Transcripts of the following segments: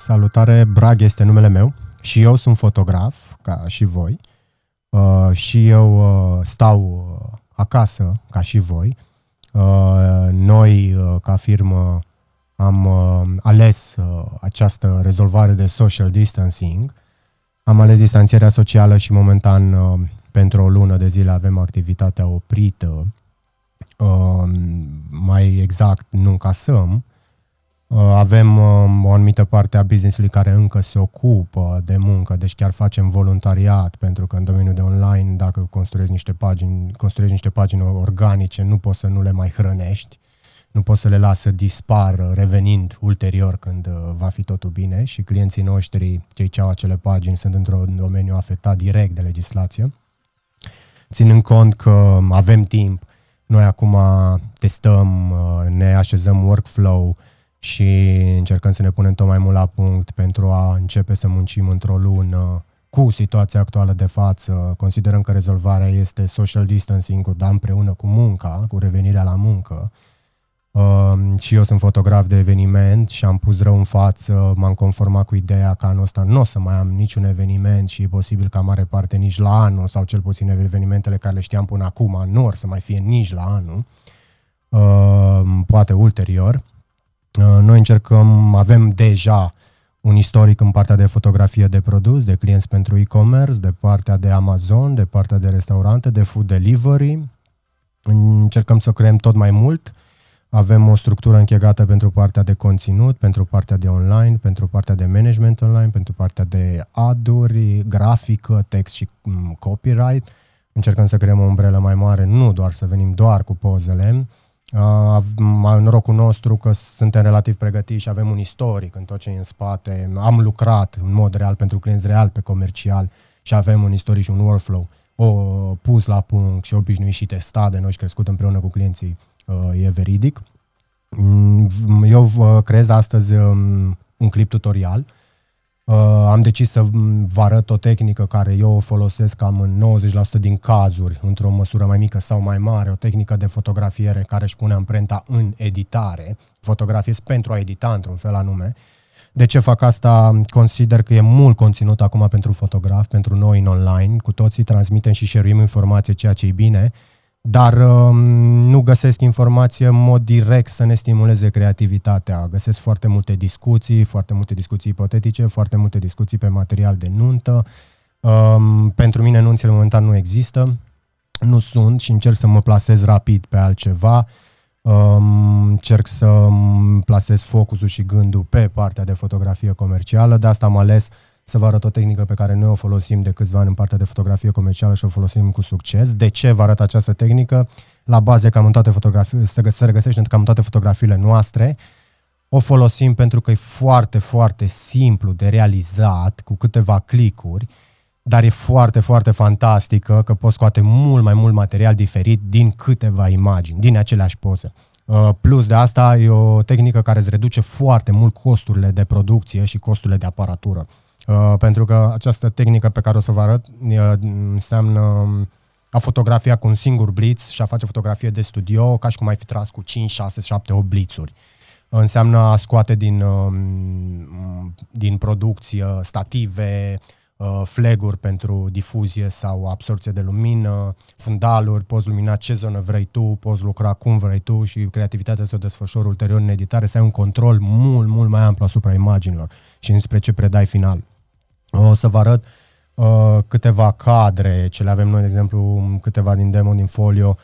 Salutare, Brag este numele meu și eu sunt fotograf, ca și voi, și eu stau acasă, ca și voi. Noi, ca firmă, am ales această rezolvare de social distancing. Am ales distanțierea socială și momentan pentru o lună de zile avem activitatea oprită. Mai exact, nu încasăm. Avem o anumită parte a business-ului care încă se ocupă de muncă, deci chiar facem voluntariat, pentru că în domeniul de online, dacă construiești niște pagini organice, nu poți să nu le mai hrănești, nu poți să le lasă dispară, revenind ulterior când va fi totul bine și clienții noștri, cei ce au acele pagini, sunt într-un domeniu afectat direct de legislație. Ținând cont că avem timp, noi acum testăm, ne așezăm workflow și încercăm să ne punem tot mai mult la punct pentru a începe să muncim într-o lună cu situația actuală de față. Considerăm că rezolvarea este social distancing-ul, dar împreună cu munca, cu revenirea la muncă. Și eu sunt fotograf de eveniment și am pus rău în față, m-am conformat cu ideea că anul ăsta nu o să mai am niciun eveniment și e posibil ca mare parte nici la anul, sau cel puțin evenimentele care le știam până acum nu or să mai fie nici la anul, poate ulterior. Noi încercăm, avem deja un istoric în partea de fotografie de produs, de clienți pentru e-commerce, de partea de Amazon, de partea de restaurante, de food delivery. Încercăm să creăm tot mai mult. Avem o structură închegată pentru partea de conținut, pentru partea de online, pentru partea de management online, pentru partea de ad-uri, grafică, text și copyright. Încercăm să creăm o umbrelă mai mare, nu doar să venim doar cu pozele. Norocul nostru că suntem relativ pregătiți și avem un istoric în tot ce e în spate. Am lucrat în mod real pentru clienți real pe comercial și avem un istoric și un workflow pus la punct și obișnuit și testat de noi și crescut împreună cu clienții. E veridic. Eu creez astăzi un clip tutorial. Am decis să vă arăt o tehnică care eu o folosesc cam în 90% din cazuri, într-o măsură mai mică sau mai mare, o tehnică de fotografiere care își pune amprenta în editare. Fotografiez pentru a edita într-un fel anume. De ce fac asta? Consider că e mult conținut acum pentru fotograf, pentru noi în online. Cu toții transmitem și share-uim informație, ceea ce e bine, dar nu găsesc informație în mod direct să ne stimuleze creativitatea. Găsesc foarte multe discuții ipotetice, foarte multe discuții pe material de nuntă. Pentru mine nunțile momentan nu există, nu sunt și încerc să mă plasez rapid pe altceva. Încerc să plasez focusul și gândul pe partea de fotografie comercială, de asta am ales să vă arăt o tehnică pe care noi o folosim de câțiva ani în partea de fotografie comercială și o folosim cu succes. De ce vă arăt această tehnică? La bază cam în toate fotografii, se regăsește cam în toate fotografiile noastre. O folosim pentru că e foarte, foarte simplu de realizat, cu câteva clicuri, dar e foarte, foarte fantastică că poți scoate mult mai mult material diferit din câteva imagini, din aceleași poze. Plus de asta, e o tehnică care îți reduce foarte mult costurile de producție și costurile de aparatură. Pentru că această tehnică pe care o să vă arăt înseamnă a fotografia cu un singur blitz și a face fotografie de studio ca și cum ai fi tras cu 5, 6, 7, 8 blitzuri. Înseamnă a scoate din producție stative, flag-uri pentru difuzie sau absorție de lumină, fundaluri, poți lumina ce zonă vrei tu, poți lucra cum vrei tu și creativitatea să o desfășori ulterior în editare, să ai un control mult, mult mai amplu asupra imaginilor și înspre ce predai final. O să vă arăt câteva cadre, ce le avem noi, de exemplu, câteva din demo, din folio,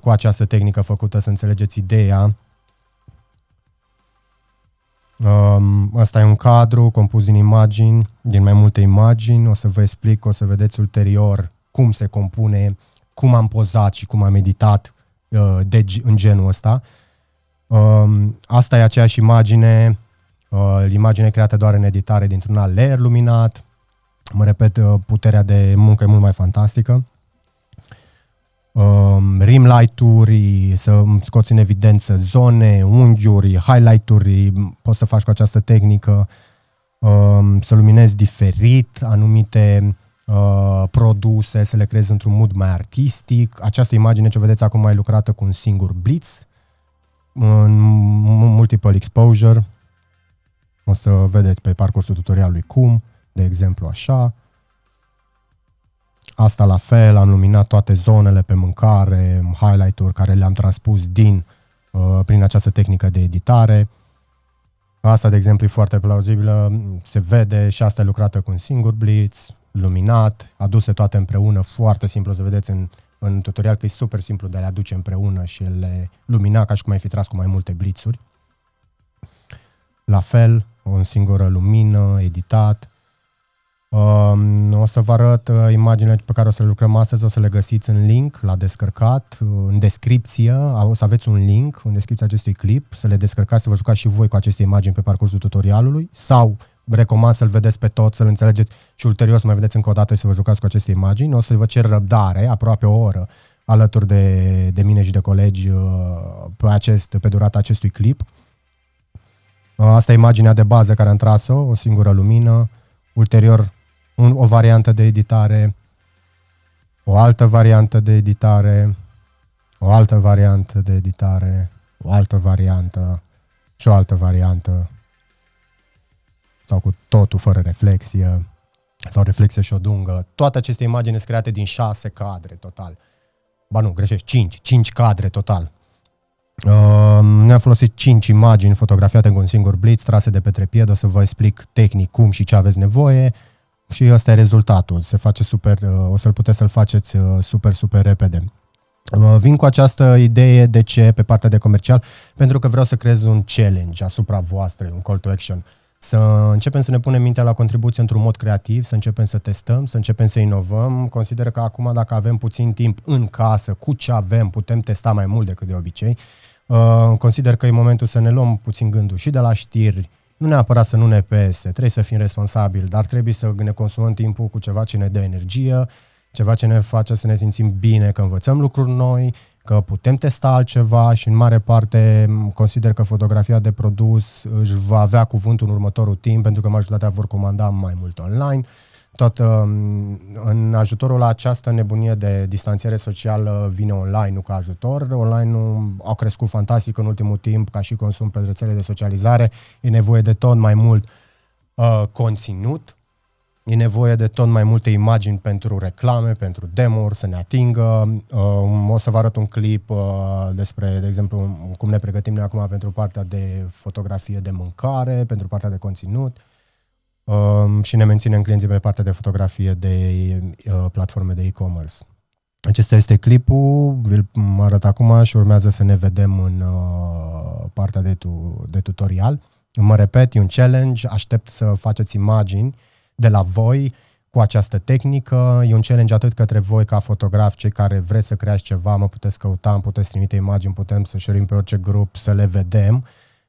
cu această tehnică făcută să înțelegeți ideea. Asta e un cadru compus din imagini, din mai multe imagini. O să vă explic, o să vedeți ulterior cum se compune, cum am pozat și cum am editat în genul ăsta. Asta e aceeași imagine, imagine creată doar în editare dintr-un alt layer luminat. Mă repet, puterea de muncă e mult mai fantastică. Rim light-uri, să scoți în evidență zone, unghiuri, highlight-uri, poți să faci cu această tehnică, să luminezi diferit anumite produse, să le creezi într-un mood mai artistic. Această imagine ce vedeți acum e lucrată cu un singur blitz, în multiple exposure. O să vedeți pe parcursul tutorialului cum, de exemplu așa. Asta la fel, am luminat toate zonele pe mâncare, highlight-uri care le-am transpus prin această tehnică de editare. Asta, de exemplu, e foarte plauzibilă, se vede și asta e lucrată cu un singur blitz, luminat, aduse toate împreună, foarte simplu să vedeți în tutorial că e super simplu de a le aduce împreună și le lumina ca și cum ai fi tras cu mai multe blitzuri. La fel, o singură lumină, editat. O să vă arăt imaginile pe care o să le lucrăm astăzi, o să le găsiți în link la descărcat, în descripție, o să aveți un link în descripția acestui clip, să le descărcați, să vă jucați și voi cu aceste imagini pe parcursul tutorialului sau recomand să-l vedeți pe tot, să-l înțelegeți și ulterior să mai vedeți încă o dată și să vă jucați cu aceste imagini. O să vă cer răbdare, aproape o oră, alături de mine și de colegi pe durata acestui clip. Asta e imaginea de bază care am tras-o, o singură lumină, ulterior o variantă de editare, o altă variantă de editare, o altă variantă de editare, o altă variantă și o altă variantă, sau cu totul fără reflexie, sau reflexie și o dungă. Toate aceste imagini sunt create din 6 cadre total. Ba nu, greșești, 5 cadre total. Ne-am folosit 5 imagini fotografiate cu un singur blitz, trase de pe trepied, o să vă explic tehnic cum și ce aveți nevoie și ăsta e rezultatul. Se face super, o să-l puteți să-l faceți super repede. Vin cu această idee, de ce, pe partea de comercial, pentru că vreau să creez un challenge asupra voastră, un call to action. Să începem să ne punem mintea la contribuție într-un mod creativ, să începem să testăm, să începem să inovăm. Consider că acum, dacă avem puțin timp în casă, cu ce avem, putem testa mai mult decât de obicei. Consider că e momentul să ne luăm puțin gândul și de la știri, nu neapărat să nu ne pese, trebuie să fim responsabili, dar trebuie să ne consumăm timpul cu ceva ce ne dă energie, ceva ce ne face să ne simțim bine, că învățăm lucruri noi, că putem testa altceva și în mare parte consider că fotografia de produs își va avea cuvântul în următorul timp, pentru că majoritatea vor comanda mai mult online. Tot în ajutorul la această nebunie de distanțiere socială vine online, nu ca ajutor. Online au crescut fantastic în ultimul timp ca și consum pe rețele de socializare. E nevoie de tot mai mult conținut, e nevoie de tot mai multe imagini pentru reclame, pentru demo-uri, să ne atingă. O să vă arăt un clip despre, de exemplu, cum ne pregătim noi acum pentru partea de fotografie de mâncare, pentru partea de conținut. Și ne menținem clienții pe partea de fotografie de platforme de e-commerce. Acesta este clipul, vi-l arăt acum și urmează să ne vedem în partea de tutorial. Mă repet, e un challenge, aștept să faceți imagini de la voi cu această tehnică. E un challenge atât către voi ca fotografi, cei care vreți să creați ceva, mă puteți căuta, îmi puteți trimite imagini, putem să share-im pe orice grup, să le vedem.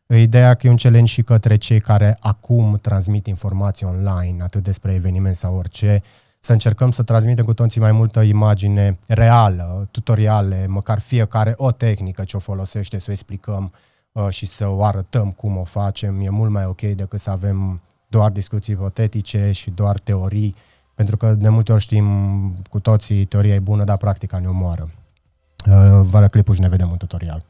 Ideea că e un challenge și către cei care acum transmit informații online, atât despre eveniment sau orice, să încercăm să transmitem cu toții mai multă imagine reală, tutoriale, măcar fiecare o tehnică ce o folosește, să o explicăm și să o arătăm cum o facem. E mult mai ok decât să avem doar discuții ipotetice și doar teorii, pentru că de multe ori știm cu toții teoria e bună, dar practica ne omoară. Vă arăt clipul și ne vedem în tutorial.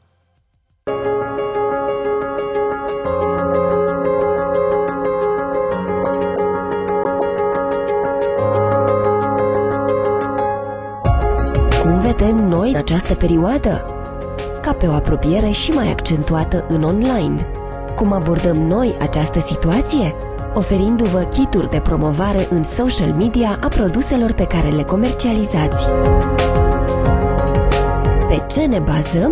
Cum vedem noi în această perioadă? Ca pe o apropiere și mai accentuată în online. Cum abordăm noi această situație? Oferindu-vă kituri de promovare în social media a produselor pe care le comercializați. Pe ce ne bazăm?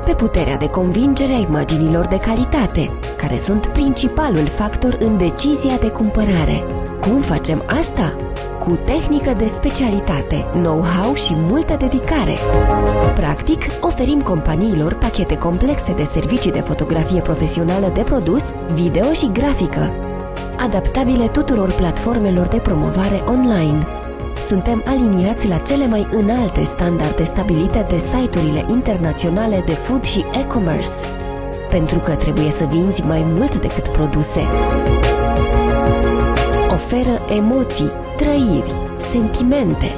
Pe puterea de convingere a imaginilor de calitate, care sunt principalul factor în decizia de cumpărare. Cum facem asta? Cu tehnică de specialitate, know-how și multă dedicare. Practic, oferim companiilor pachete complexe de servicii de fotografie profesională de produs, video și grafică, adaptabile tuturor platformelor de promovare online. Suntem aliniați la cele mai înalte standarde stabilite de site-urile internaționale de food și e-commerce, pentru că trebuie să vinzi mai mult decât produse. Oferă emoții, trăiri, sentimente.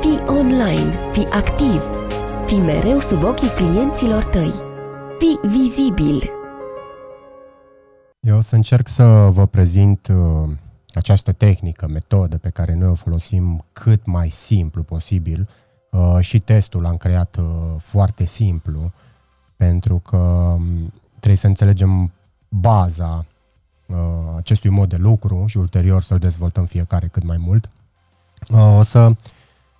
Fii online, fii activ, fii mereu sub ochii clienților tăi. Fii vizibil. Eu o să încerc să vă prezint această tehnică, metodă pe care noi o folosim cât mai simplu posibil. Și testul l-am creat foarte simplu, pentru că trebuie să înțelegem baza acestui mod de lucru și ulterior să-l dezvoltăm fiecare cât mai mult. O să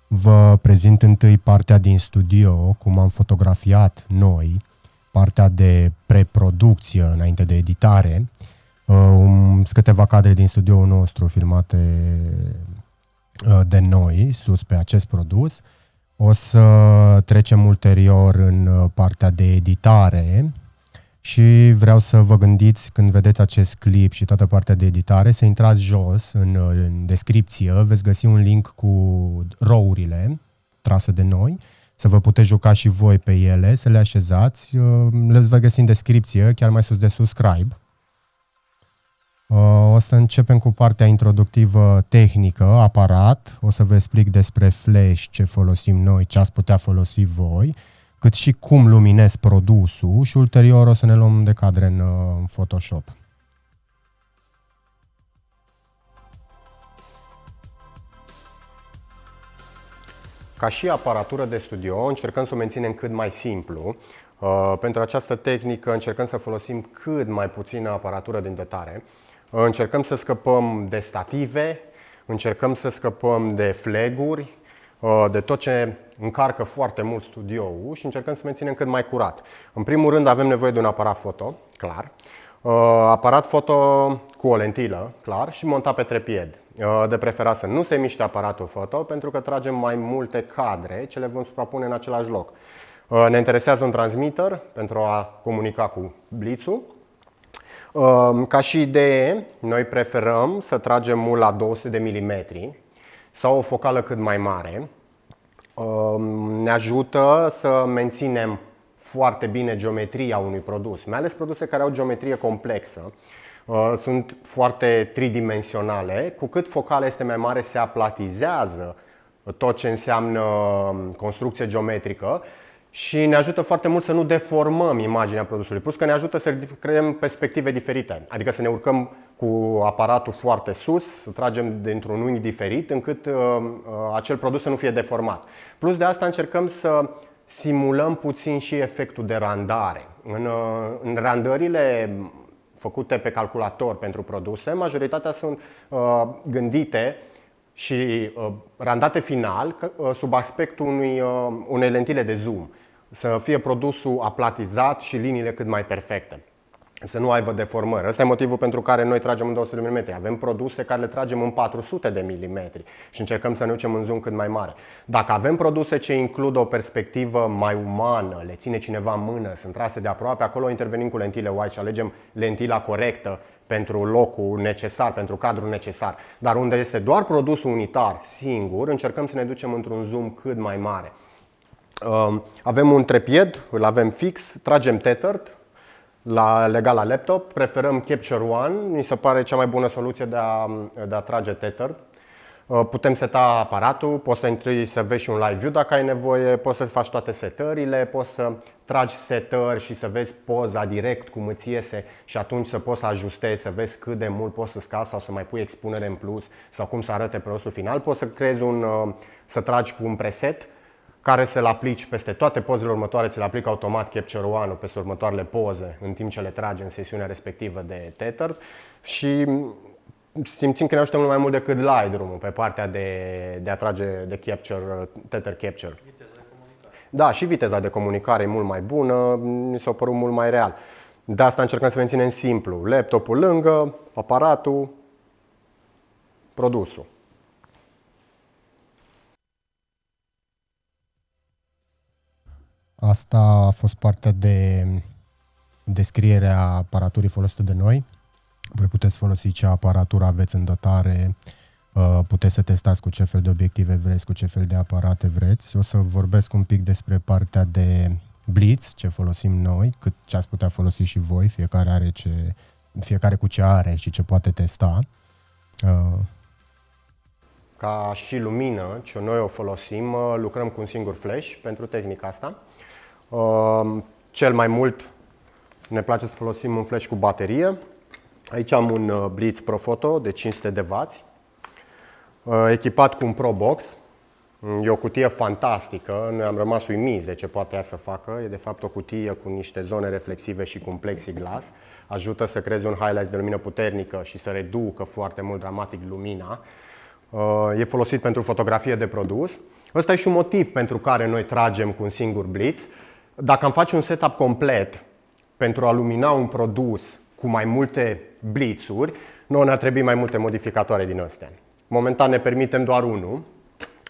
vă prezint întâi partea din studio, cum am fotografiat noi, partea de preproducție înainte de editare. Sunt câteva cadre din studioul nostru filmate de noi, sus pe acest produs. O să trecem ulterior în partea de editare și vreau să vă gândiți, când vedeți acest clip și toată partea de editare, să intrați jos în descripție, veți găsi un link cu row-urile trase de noi, să vă puteți juca și voi pe ele, să le așezați, le veți găsi în descripție, chiar mai sus de subscribe. O să începem cu partea introductivă tehnică, aparat, o să vă explic despre flash, ce folosim noi, ce ați putea folosi voi, cât și cum luminez produsul și ulterior o să ne luăm de cadre în Photoshop. Ca și aparatură de studio, încercăm să o menținem cât mai simplu. Pentru această tehnică încercăm să folosim cât mai puțină aparatură din dotare. Încercăm să scăpăm de stative, încercăm să scăpăm de flag-uri, de tot ce încarcă foarte mult studioul și încercăm să menținem cât mai curat. În primul rând avem nevoie de un aparat foto, clar, aparat foto cu o lentilă, clar, și montat pe trepied. De preferat să nu se miște aparatul foto pentru că tragem mai multe cadre ce le vom suprapune în același loc. Ne interesează un transmitter pentru a comunica cu blitzul. Ca și idee, noi preferăm să tragem mult la 200 de mm sau o focală cât mai mare. Ne ajută să menținem foarte bine geometria unui produs, mai ales produse care au geometrie complexă. Sunt foarte tridimensionale, cu cât focala este mai mare se aplatizează tot ce înseamnă construcție geometrică și ne ajută foarte mult să nu deformăm imaginea produsului, plus că ne ajută să creăm perspective diferite, adică să ne urcăm cu aparatul foarte sus, să tragem dintr-un unghi diferit încât acel produs să nu fie deformat. Plus de asta încercăm să simulăm puțin și efectul de randare. În randările făcute pe calculator pentru produse, majoritatea sunt gândite și randate final sub aspectul unei lentile de zoom. Să fie produsul aplatizat și liniile cât mai perfecte. Să nu aibă deformări. Ăsta e motivul pentru care noi tragem în 200 de mm. Avem produse care le tragem în 400 de mm și încercăm să ne ducem în zoom cât mai mare. Dacă avem produse ce includ o perspectivă mai umană, le ține cineva în mână, sunt trase de aproape, acolo intervenim cu lentile wide și alegem lentila corectă pentru locul necesar, pentru cadrul necesar. Dar unde este doar produsul unitar, singur, încercăm să ne ducem într-un zoom cât mai mare. Avem un trepied, îl avem fix, tragem tethered, legat la laptop, preferăm Capture One, mi se pare cea mai bună soluție de a trage tether. Putem seta aparatul, poți să intri să vezi și un live view dacă ai nevoie, poți să faci toate setările, poți să tragi setări și să vezi poza direct cum îți iese și atunci să poți să ajustezi, să vezi cât de mult poți să scazi sau să mai pui expunere în plus sau cum să arate produsul final. Poți să creezi să tragi cu un preset care să-l aplici peste toate pozele următoare, ți-l aplică automat Capture One-ul peste următoarele poze în timp ce le tragi în sesiunea respectivă de tether și simțim că ne ajută mult mai mult decât Lightroom-ul pe partea de a trage de capture, tether capture. Viteza de comunicare. Da, și viteza de comunicare e mult mai bună, mi s-a părut mult mai real. De asta încercăm să menținem simplu. Laptopul lângă, aparatul, produsul. Asta a fost partea de descriere a aparaturii folosite de noi. Voi puteți folosi ce aparatură aveți în dotare, puteți să testați cu ce fel de obiective vreți, cu ce fel de aparate vreți. O să vorbesc un pic despre partea de blitz, ce folosim noi, cât ce ați putea folosi și voi, fiecare cu ce are și ce poate testa. Ca și lumină, ce noi o folosim, lucrăm cu un singur flash pentru tehnica asta. Cel mai mult ne place să folosim un flash cu baterie. Aici am un Blitz Profoto de 500 de W, echipat cu un ProBox. E o cutie fantastică, noi am rămas uimiți de ce poate ea să facă. E de fapt o cutie cu niște zone reflexive și cu un plexiglas. Ajută să creeze un highlight de lumină puternică și să reducă foarte mult dramatic lumina. E folosit pentru fotografie de produs. Ăsta e și un motiv pentru care noi tragem cu un singur Blitz. Dacă am face un setup complet pentru a lumina un produs cu mai multe blitzuri, nouă ne-ar trebui mai multe modificatoare din astea. Momentan ne permitem doar unul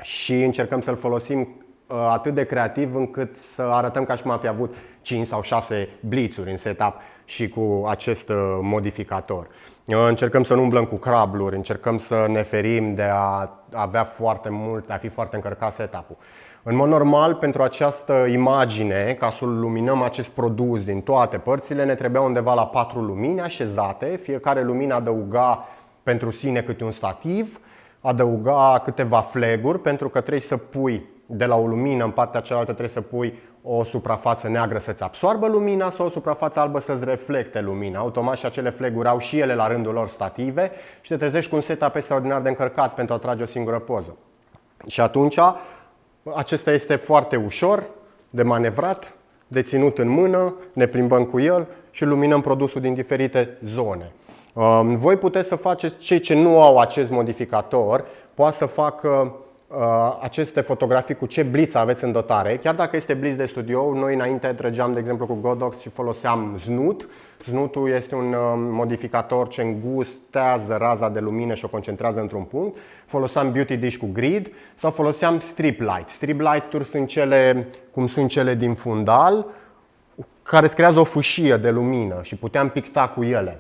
și încercăm să-l folosim atât de creativ încât să arătăm ca și cum am fi avut 5 sau 6 blitzuri în setup și cu acest modificator. Încercăm să nu umblăm cu crabluri, încercăm să ne ferim de a avea foarte mult, de a fi foarte încărcat setup-ul. În mod normal, pentru această imagine, ca să luminăm acest produs din toate părțile, ne trebuia undeva la 4 lumini așezate. Fiecare lumină adăuga pentru sine câte un stativ, adăuga câteva flag-uri, pentru că trebuie să pui de la o lumină în partea cealaltă, trebuie să pui o suprafață neagră să-ți absoarbă lumina sau o suprafață albă să-ți reflecte lumina. Automat și acele flag-uri au și ele la rândul lor stative și te trezești cu un setup extraordinar de încărcat pentru a trage o singură poză. Și atunci, acesta este foarte ușor de manevrat, de ținut în mână, ne plimbăm cu el și luminăm produsul din diferite zone. Voi puteți să faceți, cei ce nu au acest modificator, poate să facă aceste fotografii cu ce blitz aveți în dotare. Chiar dacă este blitz de studio, noi înainte trăgeam de exemplu cu Godox și foloseam znut. Znutul este un modificator ce îngustează raza de lumină și o concentrează într-un punct. Foloseam Beauty Dish cu grid sau foloseam strip light. Strip light-uri sunt cele, cum sunt cele din fundal, care îți creează o fâșie de lumină și puteam picta cu ele.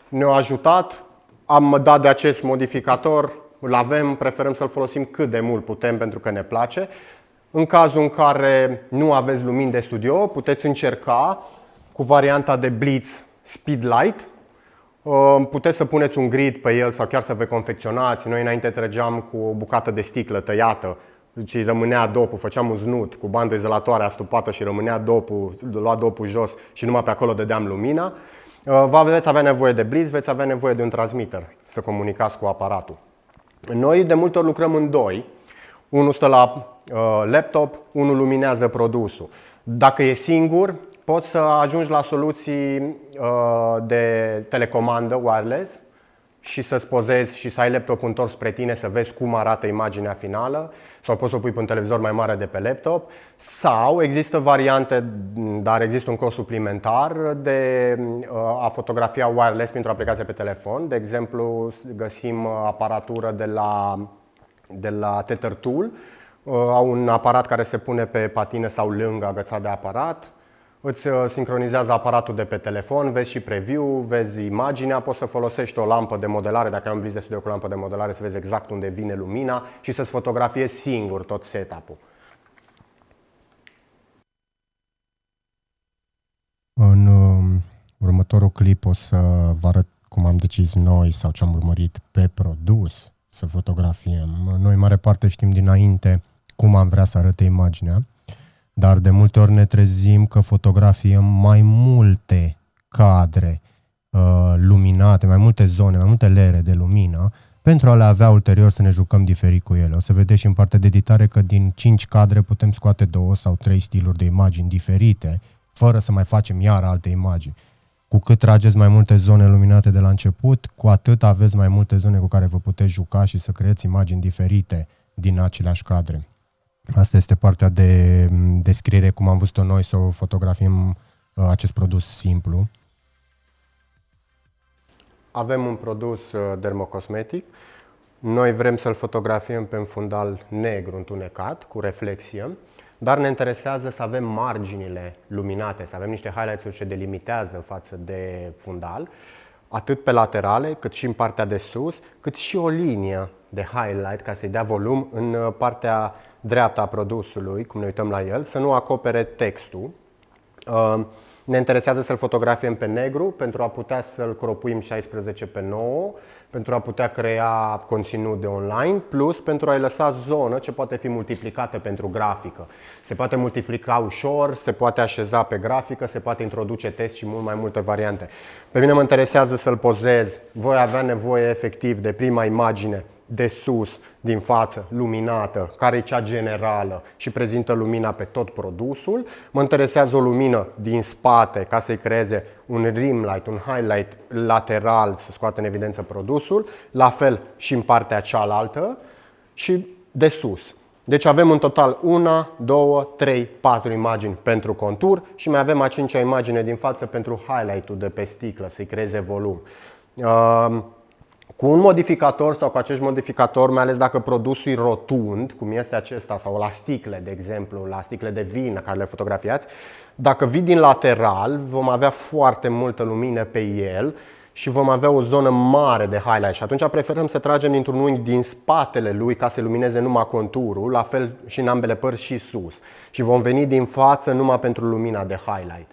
Ne-a ajutat, am dat de acest modificator, îl avem, preferăm să-l folosim cât de mult putem pentru că ne place. În cazul în care nu aveți lumini de studio, puteți încerca cu varianta de Blitz Speed Light. Puteți să puneți un grid pe el sau chiar să vă confecționați. Noi înainte trăgeam cu o bucată de sticlă tăiată și rămânea dopul, făceam un znut cu bandă izolatoare astupată și rămânea dopul, lua dopul jos și numai pe acolo dădeam lumina. Veți avea nevoie de Blitz, veți avea nevoie de un transmitter să comunicați cu aparatul. Noi de multe ori lucrăm în doi. Unul stă la laptop, unul luminează produsul. Dacă e singur, poți să ajungi la soluții de telecomandă wireless și să-ți pozezi și să ai laptopul întors spre tine să vezi cum arată imaginea finală, sau poți să o pui pe un televizor mai mare de pe laptop, sau există variante, dar există un cost suplimentar de a fotografia wireless printr-o aplicație pe telefon. De exemplu, găsim aparatură de la Tether Tool, au un aparat care se pune pe patine sau lângă agățat de aparat. Îți sincronizează aparatul de pe telefon, vezi și preview, vezi imaginea, poți să folosești o lampă de modelare, dacă ai un blitz de studio cu lampă de modelare, să vezi exact unde vine lumina și să-ți fotografiezi singur tot setup-ul. În următorul clip o să vă arăt cum am decis noi sau ce am urmărit pe produs să fotografiem. Noi, în mare parte, știm dinainte cum am vrea să arate imaginea. Dar de multe ori ne trezim că fotografiem mai multe cadre luminate, mai multe zone, mai multe lere de lumină, pentru a le avea ulterior să ne jucăm diferit cu ele. O să vedeți și în partea de editare că din 5 cadre putem scoate 2 sau 3 stiluri de imagini diferite, fără să mai facem iar alte imagini. Cu cât trageți mai multe zone luminate de la început, cu atât aveți mai multe zone cu care vă puteți juca și să creați imagini diferite din aceleași cadre. Asta este partea de descriere, cum am văzut-o noi, să fotografiem acest produs simplu. Avem un produs dermocosmetic. Noi vrem să-l fotografiem pe un fundal negru întunecat, cu reflexie, dar ne interesează să avem marginile luminate, să avem niște highlights-uri ce delimitează față de fundal, atât pe laterale, cât și în partea de sus, cât și o linie de highlight ca să-i dea volum în partea dreapta a produsului, cum ne uităm la el, să nu acopere textul. Ne interesează să-l fotografiem pe negru pentru a putea să-l cropuim 16:9, pentru a putea crea conținut de online, plus pentru a-i lăsa zonă ce poate fi multiplicată pentru grafică. Se poate multiplica ușor, se poate așeza pe grafică, se poate introduce test și mult mai multe variante. Pe mine mă interesează să-l pozez. Voi avea nevoie efectiv de prima imagine de sus, din față, luminată, care e cea generală și prezintă lumina pe tot produsul. Mă interesează o lumină din spate ca să-i creeze un rim light, un highlight lateral să scoată în evidență produsul, la fel și în partea cealaltă și de sus. Deci avem în total 1, 2, 3, 4 imagini pentru contur și mai avem a 5-a imagine din față pentru highlight-ul de pe sticlă, să-i creeze volum. Cu un modificator sau cu acești modificatori, mai ales dacă produsul e rotund, cum este acesta, sau la sticle, de exemplu, la sticle de vin care le fotografiați, dacă vii din lateral, vom avea foarte multă lumină pe el și vom avea o zonă mare de highlight și atunci preferăm să tragem dintr-un unghi din spatele lui ca să lumineze numai conturul, la fel și în ambele părți și sus. Și vom veni din față numai pentru lumina de highlight.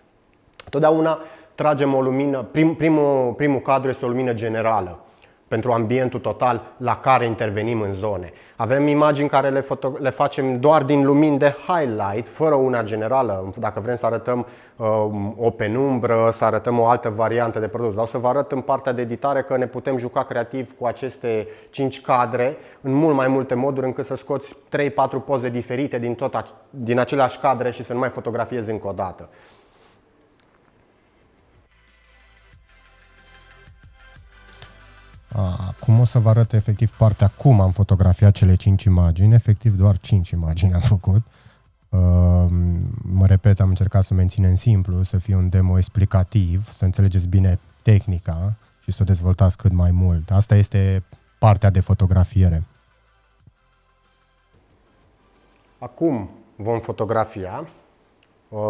Totdeauna tragem o lumină, primul cadru este o lumină generală pentru ambientul total la care intervenim în zone. Avem imagini care le facem doar din lumini de highlight, fără una generală. Dacă vrem să arătăm o penumbră, să arătăm o altă variantă de produs. Dar o să vă arăt în partea de editare că ne putem juca creativ cu aceste 5 cadre în mult mai multe moduri, încât să scoți 3-4 poze diferite din aceleași cadre și să nu mai fotografiezi încă o dată. Acum o să vă arăt efectiv partea cum am fotografiat cele 5 imagini. Efectiv doar 5 imagini am făcut. Mă repet, am încercat să o menținem simplu, să fie un demo explicativ, să înțelegeți bine tehnica și să o dezvoltați cât mai mult. Asta este partea de fotografiere. Acum vom fotografia.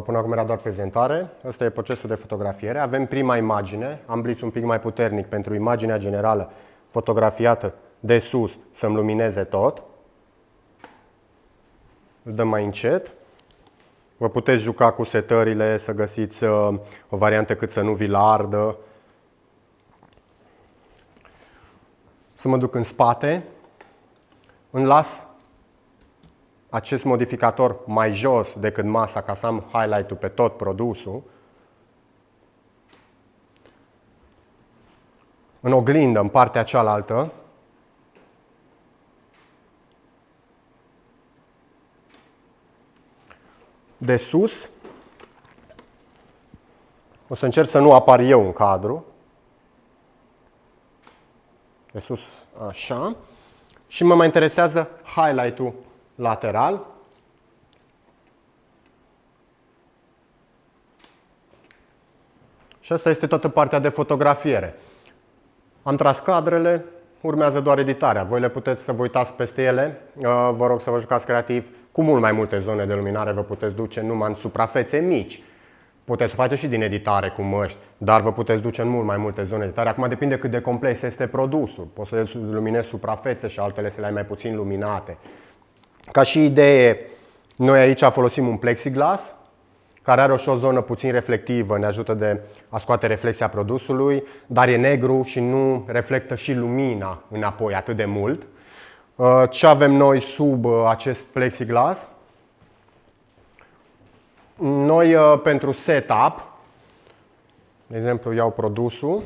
Până acum era doar prezentare. Ăsta e procesul de fotografiere. Avem prima imagine. Am blitz un pic mai puternic pentru imaginea generală fotografiată de sus să-mi lumineze tot. Îl dăm mai încet. Vă puteți juca cu setările, să găsiți o variantă cât să nu vi-l ardă. Să mă duc în spate. Îmi las acest modificator mai jos decât masa ca să am highlight-ul pe tot produsul. În oglindă, în partea cealaltă, de sus, o să încerc să nu apar eu în cadru. De sus, așa. Și mă mai interesează highlight-ul lateral. Și asta este toată partea de fotografiere. Am tras cadrele, urmează doar editarea. Voi le puteți să vă uitați peste ele. Vă rog să vă jucați creativ. Cu mult mai multe zone de luminare vă puteți duce numai în suprafețe mici. Puteți să faceți și din editare cu măști, dar vă puteți duce în mult mai multe zone de editare. Acum depinde cât de complex este produsul. Poți să luminezi suprafețe și altele să le ai mai puțin luminate. Ca și idee, noi aici folosim un plexiglas care are și o zonă puțin reflectivă, ne ajută de a scoate reflexia produsului, dar e negru și nu reflectă și lumina înapoi atât de mult. Ce avem noi sub acest plexiglas? Noi pentru setup, de exemplu iau produsul,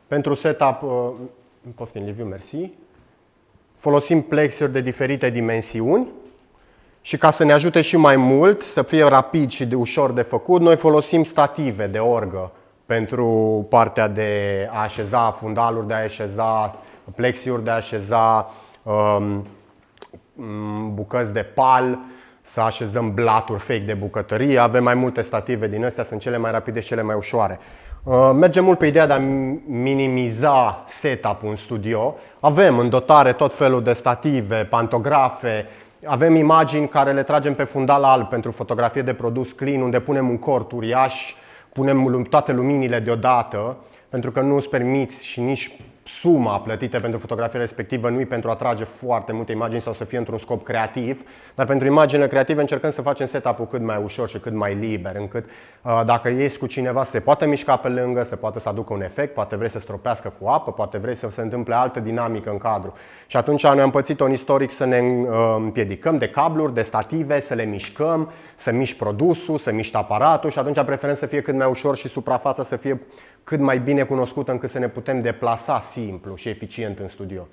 pentru setup, poftim Liviu, mersi, folosim plexiuri de diferite dimensiuni și ca să ne ajute și mai mult, să fie rapid și de ușor de făcut, noi folosim stative de orgă pentru partea de a așeza fundaluri, de a așeza plexiuri, de a așeza bucăți de pal, să așezăm blaturi fake de bucătărie. Avem mai multe stative din astea, sunt cele mai rapide și cele mai ușoare. Mergem mult pe ideea de a minimiza setup-ul în studio. Avem în dotare tot felul de stative, pantografe, avem imagini care le tragem pe fundal alb pentru fotografie de produs clean, unde punem un cort uriaș, punem toate luminile deodată, pentru că nu îți permiți și nici suma plătită pentru fotografia respectivă nu e pentru a trage foarte multe imagini sau să fie într-un scop creativ, dar pentru imaginile creative încercăm să facem setup-ul cât mai ușor și cât mai liber, încât dacă ești cu cineva se poate mișca pe lângă, se poate să aducă un efect, poate vrei să stropească cu apă, poate vrei să se întâmple altă dinamică în cadru. Și atunci ne-am pățit un istoric să ne împiedicăm de cabluri, de stative, să le mișcăm, să miști produsul, să miști aparatul și atunci preferăm să fie cât mai ușor și suprafața să fie cât mai bine cunoscută încât să ne putem deplasa simplu și eficient în studio.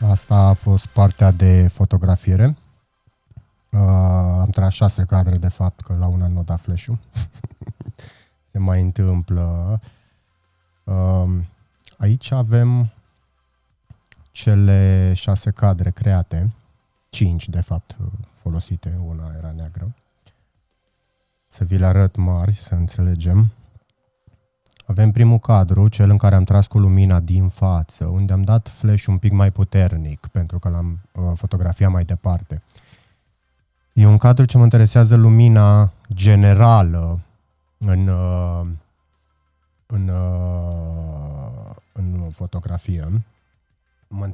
Asta a fost partea de fotografiere. Am tras 6 cadre de fapt, că la una nu da flash-ul. Se mai întâmplă. Aici avem cele 6 cadre create. 5 de fapt folosite, una era neagră. Să vi le arăt mari, să înțelegem. Avem primul cadru, cel în care am tras cu lumina din față, unde am dat flash un pic mai puternic, pentru că l-am fotografiat mai departe. E un cadru ce mă interesează lumina generală în fotografie. Mă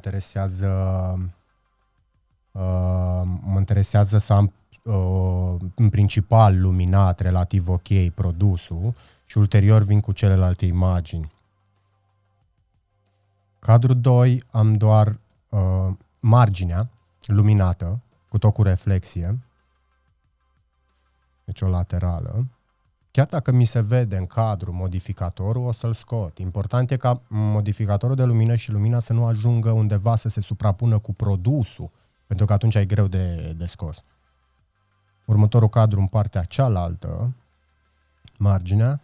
interesează să am în principal luminat relativ ok produsul și ulterior vin cu celelalte imagini. Cadrul 2 am doar marginea luminată cu tot cu reflexie, deci o laterală. Chiar dacă mi se vede în cadru modificatorul, o să-l scot. Important e ca modificatorul de lumină și lumina să nu ajungă undeva să se suprapună cu produsul, pentru că atunci e greu de scos. Următorul cadru în partea cealaltă, marginea,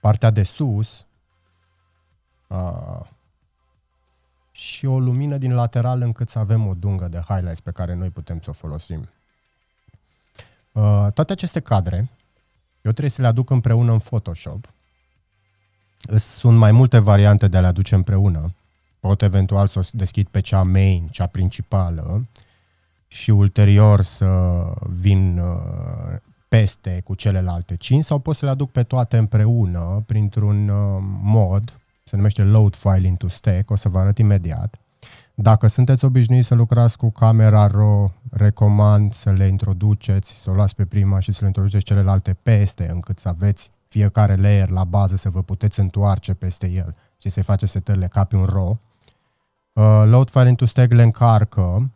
partea de sus și o lumină din lateral încât să avem o dungă de highlights pe care noi putem să o folosim. Toate aceste cadre, eu trebuie să le aduc împreună în Photoshop. Sunt mai multe variante de a le aduce împreună. Pot eventual să o deschid pe cea main, cea principală, și ulterior să vin peste cu celelalte 5 sau pot să le aduc pe toate împreună printr-un mod, se numește Load File into Stack, o să vă arăt imediat. Dacă sunteți obișnuiți să lucrați cu camera RAW, recomand să le introduceți, să o luați pe prima și să le introduceți celelalte peste, încât să aveți fiecare layer la bază, să vă puteți întoarce peste el și să-i faceți setările ca pe un RAW. Load File into Stack le încarcă,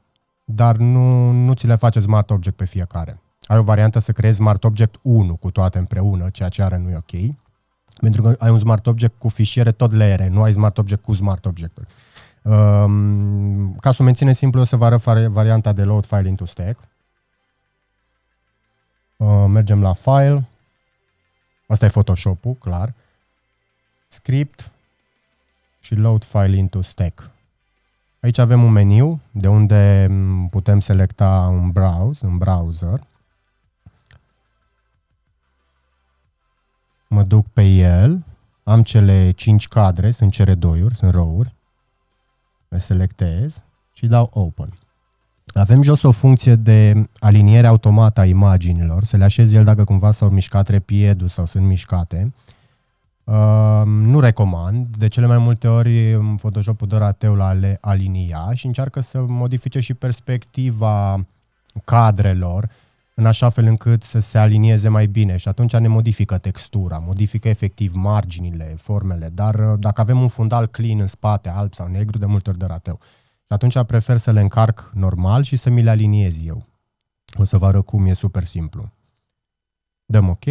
dar nu ți le face Smart Object pe fiecare. Ai o variantă să creezi Smart Object 1 cu toate împreună, ceea ce are nu e ok. Pentru că ai un Smart Object cu fișiere tot layere, nu ai Smart Object cu Smart Object-uri. Ca să o menținem simplu, o să vă arăt varianta de Load File into Stack. Mergem la File. Asta e Photoshop-ul, clar. Script și Load File into Stack. Aici avem un meniu de unde putem selecta un browser. Mă duc pe el, am cele 5 cadre, sunt CR2-uri, sunt row-uri. Le selectez și dau Open. Avem jos o funcție de aliniere automată a imaginilor, să le așez el dacă cumva s-au mișcat repiedul sau sunt mișcate. Nu recomand, de cele mai multe ori Photoshop-ul dă rateul la le alinia și încearcă să modifice și perspectiva cadrelor în așa fel încât să se alinieze mai bine și atunci ne modifică textura, modifică efectiv marginile, formele, dar dacă avem un fundal clean în spate, alb sau negru, de multe ori dă rateu. Și atunci prefer să le încarc normal și să mi le aliniez eu. O să vă arăt cum, e super simplu. Dăm OK.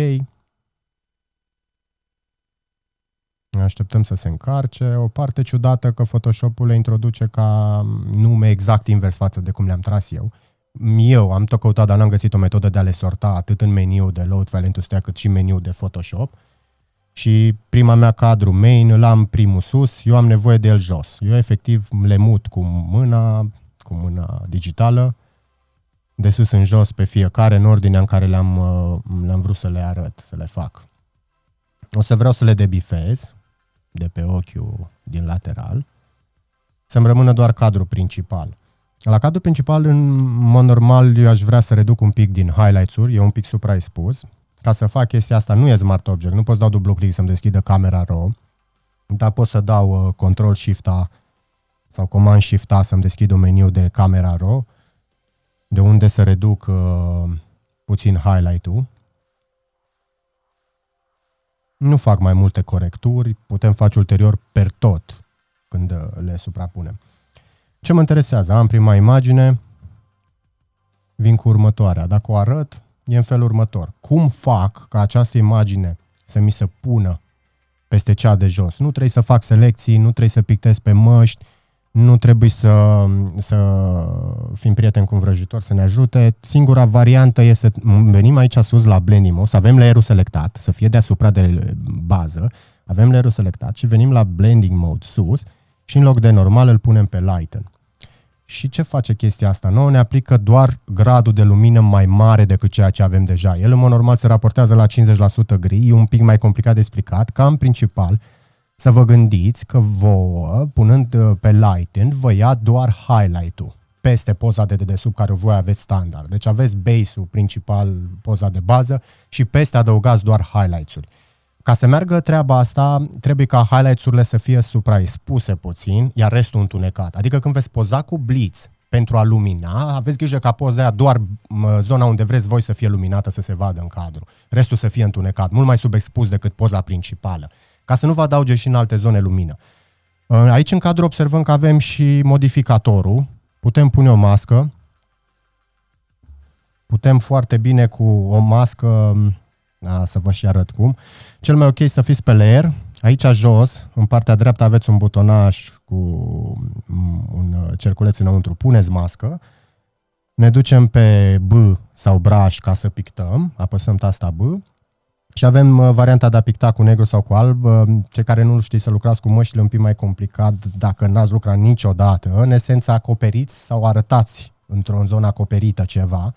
Așteptăm să se încarce. O parte ciudată că Photoshop-ul le introduce ca nume exact invers față de cum le-am tras eu. Eu am tot căutat, dar n-am găsit o metodă de a le sorta atât în meniu de Load File into Stack cât și meniu de Photoshop. Și prima mea cadru main îl am primul sus, eu am nevoie de el jos. Eu efectiv le mut cu mâna digitală, de sus în jos pe fiecare, în ordinea în care le-am vrut să le arăt, să le fac. O să vreau să le debifez de pe ochiul din lateral, să-mi rămână doar cadrul principal. La cadrul principal, în mod normal, eu aș vrea să reduc un pic din highlights-uri, e un pic supraexpus. ca să fac chestia asta, nu e Smart Object, nu pot să dau dublu click să-mi deschidă camera RAW, dar pot să dau Control-Shift-A sau Command-Shift-A să-mi deschid un meniu de camera RAW, de unde să reduc puțin highlight-ul. Nu fac mai multe corecturi, putem face ulterior per tot când le suprapunem. Ce mă interesează? Am prima imagine, vin cu următoarea. Dacă o arăt, e în felul următor. Cum fac ca această imagine să mi se pună peste cea de jos? Nu trebuie să fac selecții, nu trebuie să pictez pe măști, nu trebuie să fim prieteni cu un vrăjitor să ne ajute. Singura variantă este să venim aici sus la Blending Mode, să avem layer-ul selectat, să fie deasupra de bază, avem layer-ul selectat și venim la Blending Mode sus și în loc de normal îl punem pe Lighten. Și ce face chestia asta? Nouă ne aplică doar gradul de lumină mai mare decât ceea ce avem deja. El în mod normal se raportează la 50% gri, e un pic mai complicat de explicat, ca în principal să vă gândiți că vouă, punând pe Lighten, vă ia doar highlight-ul peste poza de dedesubt care voi aveți standard. Deci aveți base-ul principal, poza de bază și peste adăugați doar highlights-uri. Ca să meargă treaba asta, trebuie ca highlights-urile să fie supraexpuse puțin, iar restul întunecat. Adică când veți poza cu blitz pentru a lumina, aveți grijă ca poza aia doar zona unde vreți voi să fie luminată să se vadă în cadru. Restul să fie întunecat, mult mai subexpus decât poza principală, ca să nu vă adauge și în alte zone lumină. Aici în cadru observăm că avem și modificatorul. Putem pune o mască. Putem foarte bine cu o mască, să vă și arăt cum. Cel mai ok să fiți pe layer. Aici jos, în partea dreaptă, aveți un butonaj cu un cerculeț înăuntru. Puneți mască. Ne ducem pe B sau brush ca să pictăm. Apăsăm tasta B. Și avem varianta de a picta cu negru sau cu alb. Cei care nu știți să lucrați cu măștile, un pic mai complicat dacă n-ați lucrat niciodată. În esență acoperiți sau arătați într-o zonă acoperită ceva.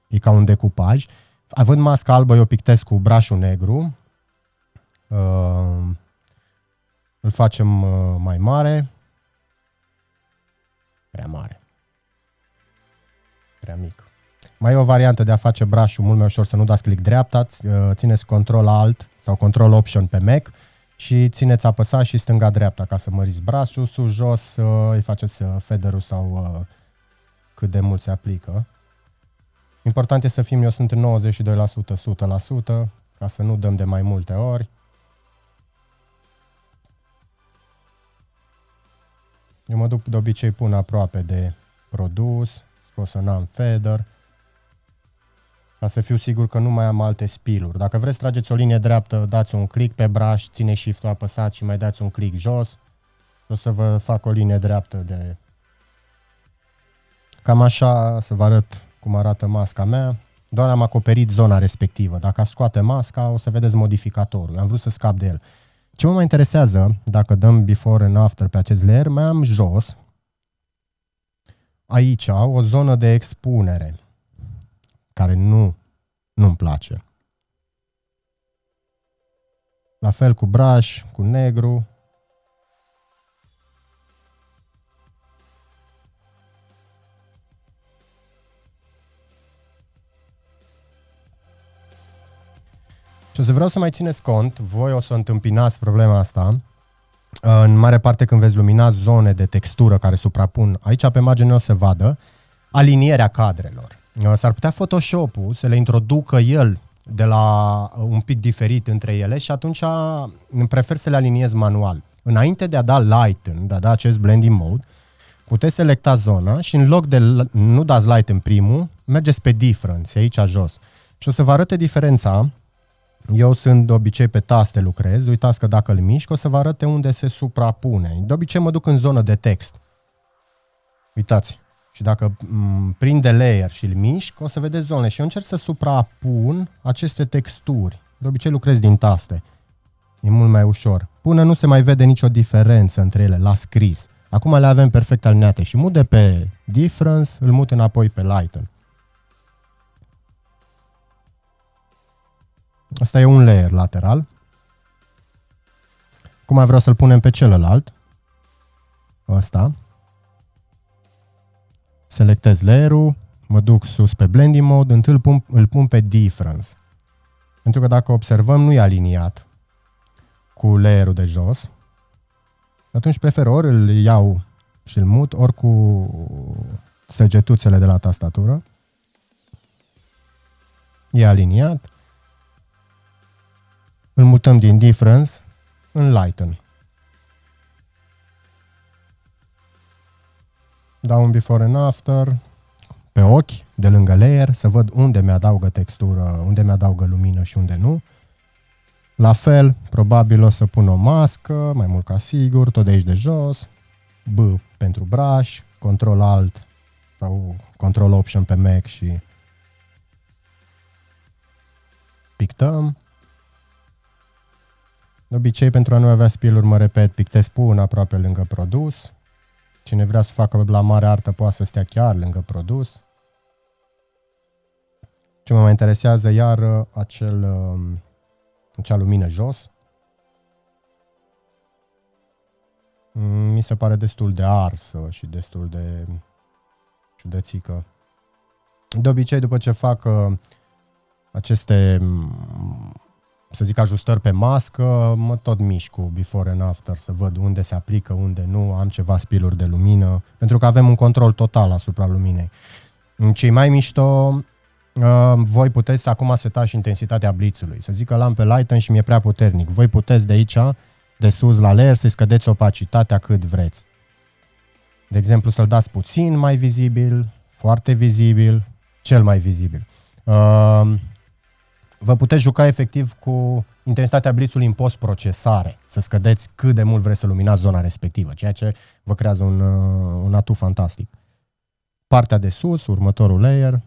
E ca un decupaj. Având masca albă, eu pictez cu brush-ul negru. Îl facem mai mare. Prea mare. Prea mic. Mai e o variantă de a face brush-ul mult mai ușor, să nu dați click dreapta, țineți Control-Alt sau Control-Option pe Mac și țineți apăsat și stânga-dreapta ca să măriți brush-ul, sus-jos îi faceți feather-ul sau cât de mult se aplică. Important e să fim, eu sunt în 92%, 100%, ca să nu dăm de mai multe ori. Eu mă duc de obicei, pun aproape de produs, o să n-am feather, ca să fiu sigur că nu mai am alte spiluri. Dacă vreți trageți o linie dreaptă, dați un click pe brush, țineți Shift-ul apăsat și mai dați un click jos. O să vă fac o linie dreaptă de... Cam așa, să vă arăt cum arată masca mea. Doar am acoperit zona respectivă. Dacă scoate masca, o să vedeți modificatorul. Am vrut să scap de el. Ce mă mai interesează, dacă dăm before and after pe acest layer, mai am jos, aici, o zonă de expunere, care nu-mi place. La fel cu brush, cu negru. Și o să vreau să mai țineți cont, voi o să întâmpinați problema asta, în mare parte când veți lumina zone de textură care suprapun, aici pe margine o să vadă alinierea cadrelor. S-ar putea Photoshop-ul să le introducă el de la un pic diferit între ele și atunci prefer să le aliniez manual. Înainte de a da Lighten, de a da acest Blending Mode, puteți selecta zona și în loc de nu dați Lighten primul, mergeți pe Difference, aici jos. Și o să vă arăte diferența. Eu sunt de obicei pe taste lucrez, uitați că dacă îl mișc o să vă arăte unde se suprapune. De obicei mă duc în zonă de text. Uitați. Și dacă prinde layer și îl mișc, o să vedeți zonele. Și eu încerc să suprapun aceste texturi. De obicei lucrez din taste. E mult mai ușor. Până nu se mai vede nicio diferență între ele, la scris. Acum le avem perfect alineate și mut de pe Difference, îl mut înapoi pe Lighten. Asta e un layer lateral. Acum vreau să-l punem pe celălalt. Ăsta. Selectez layer-ul, mă duc sus pe Blending Mode, întâi îl pun pe Difference. Pentru că dacă observăm, nu e aliniat cu layerul de jos. Atunci prefer ori îl iau și îl mut, ori cu săgetuțele de la tastatură. E aliniat. Îl mutăm din Difference în Lighten. Dau un Before and After pe ochi, de lângă layer, să văd unde mi-adaugă textură, unde mi-adaugă lumină și unde nu. La fel, probabil o să pun o mască, mai mult ca sigur, tot de aici de jos. B pentru brush, Control Alt sau Control Option pe Mac și pictăm. De obicei, pentru a nu avea spiluri, mă repet, pictez până aproape lângă produs. Cine vrea să facă la mare artă poate să stea chiar lângă produs. Ce mă mai interesează iar acea lumină jos. Mi se pare destul de arsă și destul de ciudățică. De obicei, după ce fac aceste, să zic, ajustări pe mască, mă tot mișc cu Before and After să văd unde se aplică, unde nu, am ceva spiluri de lumină, pentru că avem un control total asupra luminei. Cei mai mișto, voi puteți acum seta și intensitatea blitzului. Să zic că l-am pe Lighten și mi-e prea puternic. Voi puteți de aici, de sus la layer, să-i scădeți opacitatea cât vreți. De exemplu, să-l dați puțin mai vizibil, foarte vizibil, cel mai vizibil. Vă puteți juca efectiv cu intensitatea blitzului în post-procesare, să scădeți cât de mult vreți să luminați zona respectivă, ceea ce vă creează un atu fantastic. Partea de sus, următorul layer,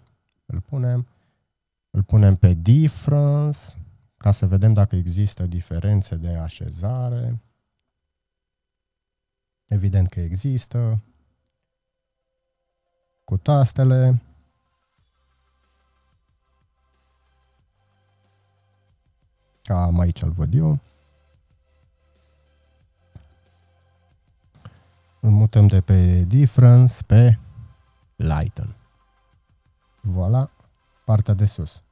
îl punem pe Difference, ca să vedem dacă există diferențe de așezare. Evident că există. Cu tastele. Cam aici îl văd eu. Îl mutăm de pe Difference pe Lighten. Voilà, partea de sus.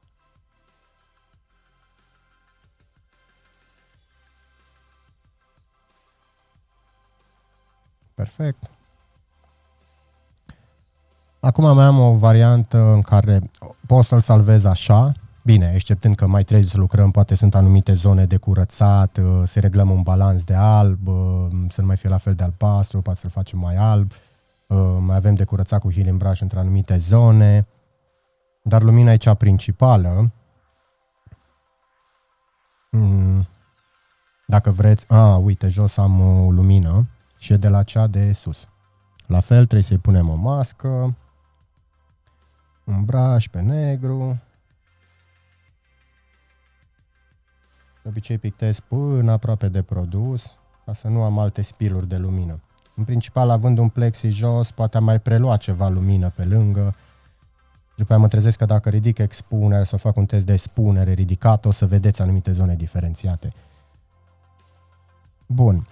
Perfect. Acum mai am o variantă în care pot să-l salvez așa. Bine, exceptând că mai trebuie să lucrăm, poate sunt anumite zone de curățat, să reglăm un balans de alb, să nu mai fie la fel de albastru, poate să-l facem mai alb. Mai avem de curățat cu Healing Brush între anumite zone. Dar lumina e cea principală. Dacă vreți... uite, jos am o lumină și e de la cea de sus. La fel, trebuie să-i punem o mască. Un brush pe negru. De obicei pictez până aproape de produs, ca să nu am alte spiluri de lumină. În principal, având un plexi jos, poate am mai preluat ceva lumină pe lângă. După aia mă trezesc că dacă ridic expunere sau fac un test de expunere ridicat, o să vedeți anumite zone diferențiate. Bun.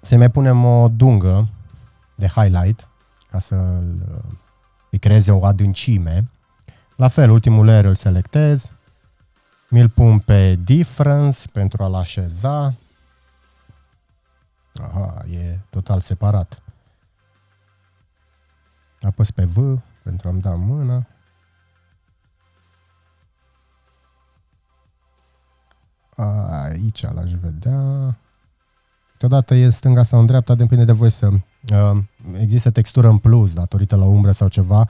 Să mai punem o dungă de highlight, ca să îi creeze o adâncime. La fel, ultimul layer îl selectez. Mi-l pun pe Difference pentru a-l așeza. Aha, e total separat. Apăs pe V pentru a-mi da mâna. Aici l-aș vedea. Câteodată e stânga sau în dreapta, depinde de voi să... există textură în plus, datorită la umbră sau ceva.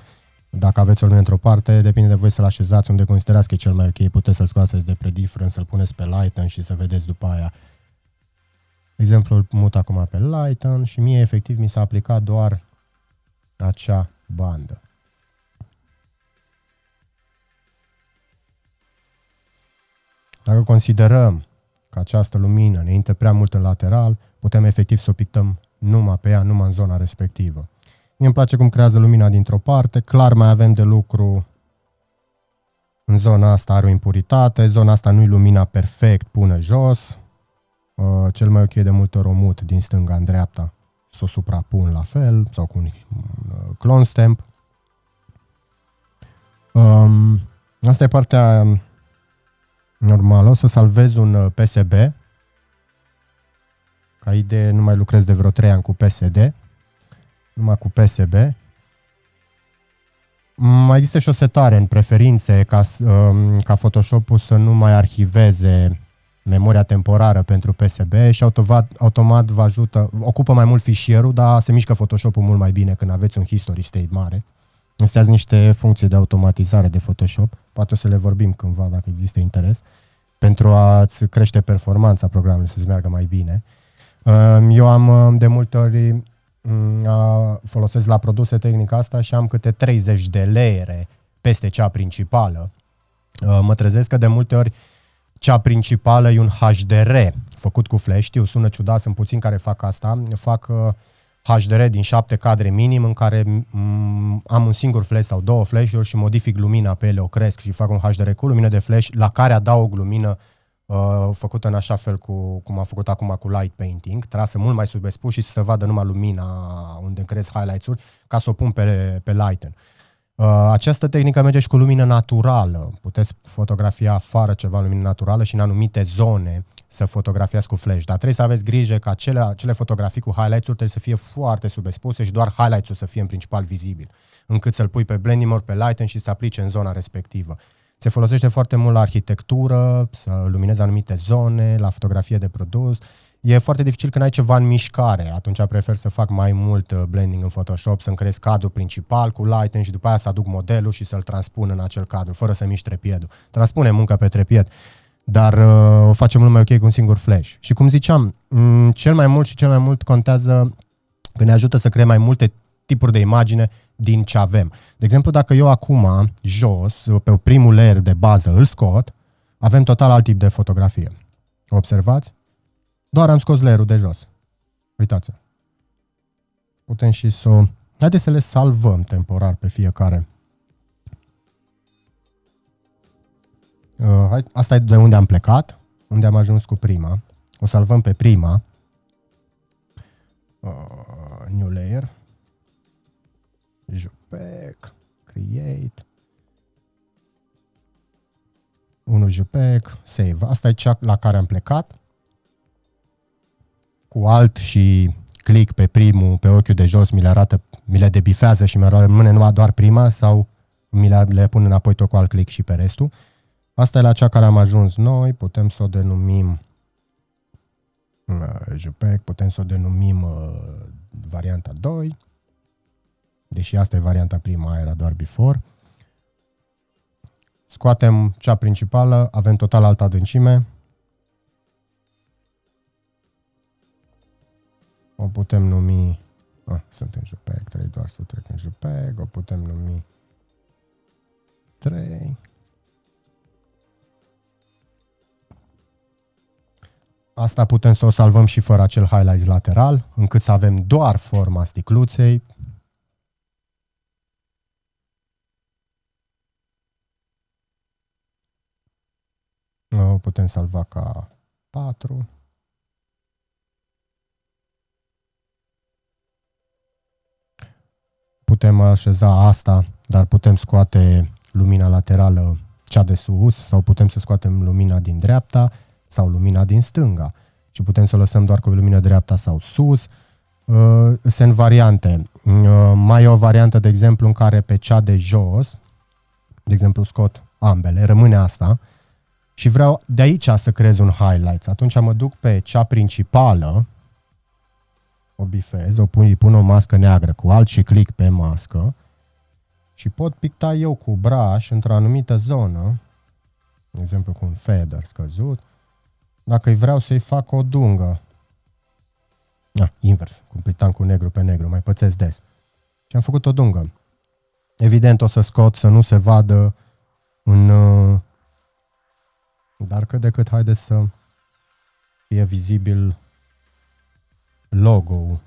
Dacă aveți o lumină într-o parte, depinde de voi să-l așezați unde considerați că e cel mai ok. Puteți să-l scoateți de pe Difference, să-l puneți pe Lighten și să vedeți după aia. De exemplu, îl mut acum pe Lighten și mie efectiv mi s-a aplicat doar acea bandă. Dacă considerăm că această lumină ne intră prea mult în lateral, putem efectiv să o pictăm numai pe ea, numai în zona respectivă. Mie îmi place cum creează lumina dintr-o parte, clar mai avem de lucru în zona asta, are o impuritate, zona asta nu-i lumina perfect, pune jos. Cel mai ok de multe ori o mut din stânga în dreapta, să o suprapun la fel, sau cu un clone stamp. Asta e partea Normal, o să salvez un PSB. Ca idee, nu mai lucrez de vreo 3 ani cu PSD. Numai cu PSB. Mai există și o setare în preferințe ca Photoshop-ul să nu mai arhiveze memoria temporară pentru PSB și automat vă ajută, ocupă mai mult fișierul, dar se mișcă Photoshop-ul mult mai bine când aveți un history state mare. Astea sunt niște funcții de automatizare de Photoshop, poate o să le vorbim cândva dacă există interes, pentru a-ți crește performanța programului să-ți meargă mai bine. Eu am de multe ori folosesc la produse tehnica asta și am câte 30 de layere peste cea principală. Mă trezesc că de multe ori cea principală e un HDR făcut cu flash. Știu, sună ciudat, sunt puțini care fac asta. Fac HDR din 7 cadre minim în care am un singur flash sau 2 flash-uri și modific lumina pe ele, o cresc și fac un HDR cu lumină de flash la care adaug lumină făcută în așa fel cum am făcut acum cu light painting, trasă mult mai subexpus și să se vadă numai lumina unde cresc highlights-uri, ca să o pun pe lighten. Această tehnică merge și cu lumină naturală. Puteți fotografia afară ceva lumină naturală și în anumite zone să fotografiați cu flash. Dar trebuie să aveți grijă că acele fotografii cu highlights-uri trebuie să fie foarte subexpuse și doar highlights-ul să fie în principal vizibil, încât să-l pui pe blending mode, pe lighten și să aplice în zona respectivă. Se folosește foarte mult la arhitectură, să luminezi anumite zone, la fotografie de produs. E foarte dificil când ai ceva în mișcare, atunci prefer să fac mai mult blending în Photoshop, să-mi creez cadrul principal cu lighten și după aia să aduc modelul și să-l transpun în acel cadru, fără să mișc trepiedul. Transpune munca pe trepied, dar o facem mult mai ok cu un singur flash. Și cum ziceam, cel mai mult contează că ne ajută să creăm mai multe tipuri de imagine din ce avem. De exemplu, dacă eu acum, jos, pe primul layer de bază îl scot, avem total alt tip de fotografie. Observați? Doar am scos layerul de jos. Uitați-o. Putem și să... Haideți să le salvăm temporar pe fiecare. Asta e de unde am plecat, unde am ajuns cu prima. O salvăm pe prima. New layer. JPEG. Create. 1 JPEG. Save. Asta e cea la care am plecat. Cu alt și click pe primul, pe ochiul de jos, mi le debifează și mi rămâne numai doar prima sau le pun înapoi tot cu alt click și pe restul. Asta e la cea care am ajuns noi, putem să o denumim JPEG, putem să o denumim varianta 2, deși asta e varianta prima, aia era doar before. Scoatem cea principală, avem total altă adâncime. O putem numi, sunt în JPEG 3, doar să trec în JPEG, o putem numi 3. Asta putem să o salvăm și fără acel highlights lateral, încât să avem doar forma sticluței. O putem salva ca 4. Putem așeza asta, dar putem scoate lumina laterală, cea de sus, sau putem să scoatem lumina din dreapta sau lumina din stânga. Și putem să o lăsăm doar cu lumina dreapta sau sus. Sunt variante. Mai e o variantă, de exemplu, în care pe cea de jos, de exemplu, scot ambele, rămâne asta și vreau de aici să creez un highlights. Atunci mă duc pe cea principală, o bifez, îi pun o mască neagră cu alt și click pe mască și pot picta eu cu brush într-o anumită zonă, de exemplu cu un feather scăzut, dacă îi vreau să-i fac o dungă. Invers, cum pictam cu negru pe negru, mai pățesc des. Și am făcut o dungă. Evident o să scot să nu se vadă în... Dar cât de cât haideți să fie vizibil logo-ul.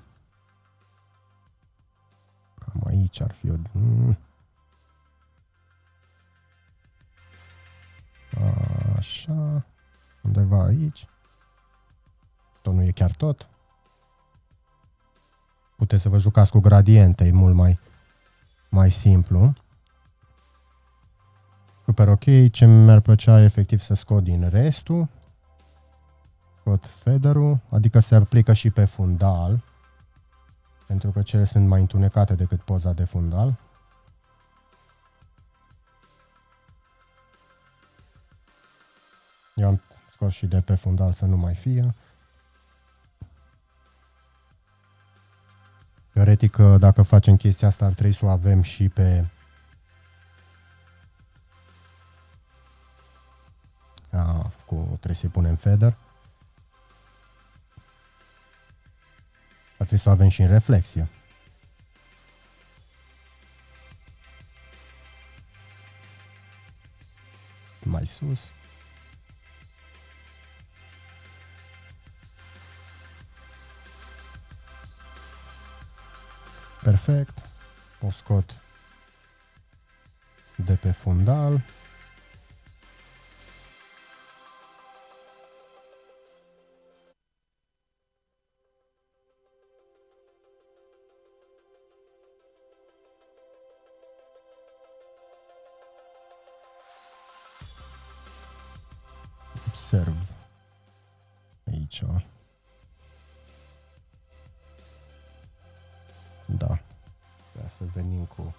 Cam aici ar fi o... Așa. Undeva aici. Tot nu e chiar tot. Puteți să vă jucați cu gradiente, e mult mai simplu. Super ok. Ce mi-ar plăcea efectiv să scot din restul. Scot feather-ul, adică se aplică și pe fundal. Pentru că cele sunt mai întunecate decât poza de fundal. Eu am scos și de pe fundal să nu mai fie. Teoretic, dacă facem chestia asta, ar trebui să o avem și pe trebuie să-i punem feather. Ar trebui să o avem și în reflexie. Mai sus. Perfect. O scot de pe fundal. Observ aici. Da. Trebuie să venim cu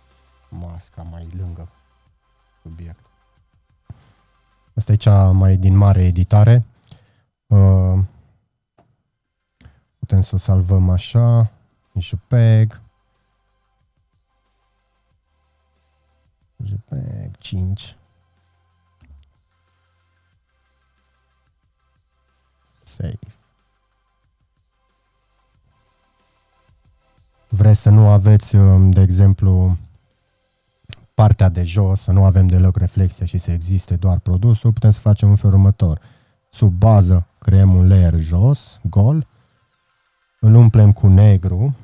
masca mai lângă subiect. Asta e cea mai din mare editare. Putem să o salvăm așa. JPEG. JPEG 5. Save. Vreți să nu aveți, de exemplu, partea de jos, să nu avem deloc reflexie și să existe doar produsul, putem să facem în felul următor. Sub bază creăm un layer jos, gol, îl umplem cu negru.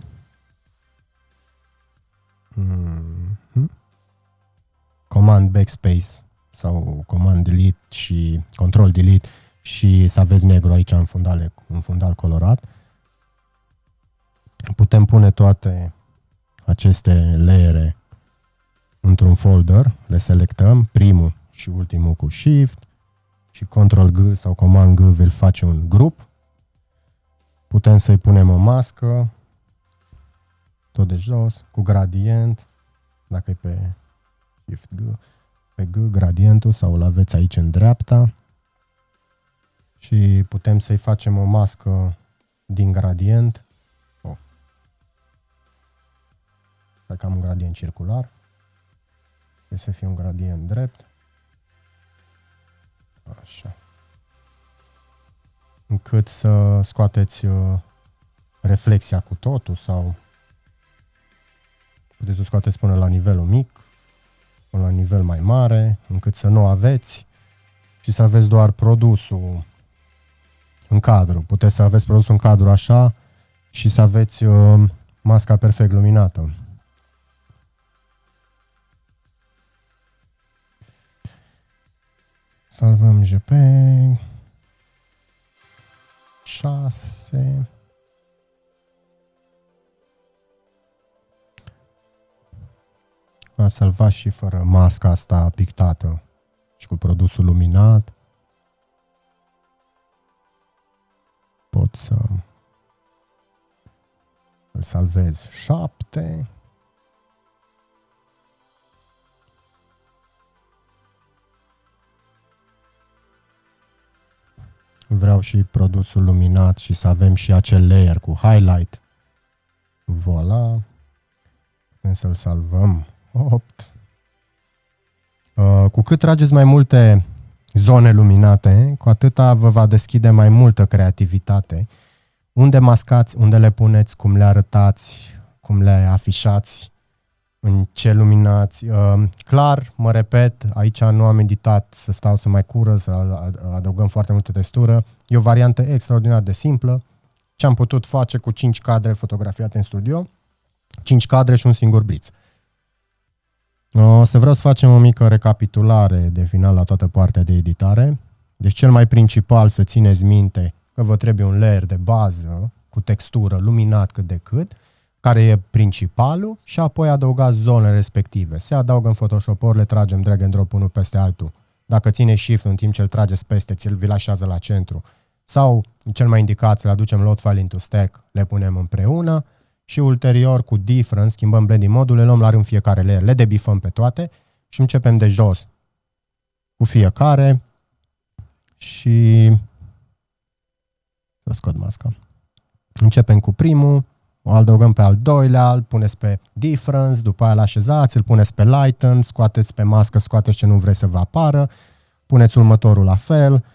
Command backspace sau command delete și control delete și să aveți negru aici în fundal colorat. Putem pune toate aceste layere într-un folder, le selectăm, primul și ultimul cu Shift și Ctrl G sau Command G îl face un grup. Putem să-i punem o mască, tot de jos, cu gradient, dacă e pe Shift G, pe G, gradientul sau îl aveți aici în dreapta. Și putem să-i facem o mască din gradient. Dacă am un gradient circular, trebuie să fie un gradient drept. Așa. Încât să scoateți reflexia cu totul sau puteți să o scoateți până la nivelul mic, până la nivel mai mare, încât să nu aveți și să aveți doar produsul în cadru. Puteți să aveți produsul în cadru așa și să aveți masca perfect luminată. Salvăm JPEG 6. A salvat și fără masca asta pictată și cu produsul luminat. Pot să îl salvez 7. Vreau și produsul luminat și să avem și acel layer cu highlight. Voilà. Putem să-l salvăm. 8. Cu cât trageți mai multe zone luminate, cu atâta vă va deschide mai multă creativitate. Unde mascați, unde le puneți, cum le arătați, cum le afișați, în ce luminați. Clar, mă repet, aici nu am editat să stau să mai cură, să adăugăm foarte multă textură. E o variantă extraordinar de simplă. Ce am putut face cu 5 cadre fotografiate în studio, 5 cadre și un singur blitz. O să vreau să facem o mică recapitulare de final la toată partea de editare. Deci cel mai principal să țineți minte că vă trebuie un layer de bază cu textură luminat cât de cât, care e principalul, și apoi adăugați zonele respective. Se adaugă în Photoshop, ori le tragem drag and drop unul peste altul. Dacă ține Shift în timp ce îl trageți peste, vi-l așează la centru. Sau, cel mai indicat, le aducem load file into stack, le punem împreună și ulterior cu difference schimbăm blending modul, le luăm la rând fiecare layer, le debifăm pe toate și începem de jos cu fiecare și să scot masca. Începem cu primul, o adăugăm pe al doilea, îl puneți pe difference, după aia îl așezați, îl puneți pe lighten, scoateți pe mască, scoateți ce nu vreți să vă apară, puneți următorul la fel,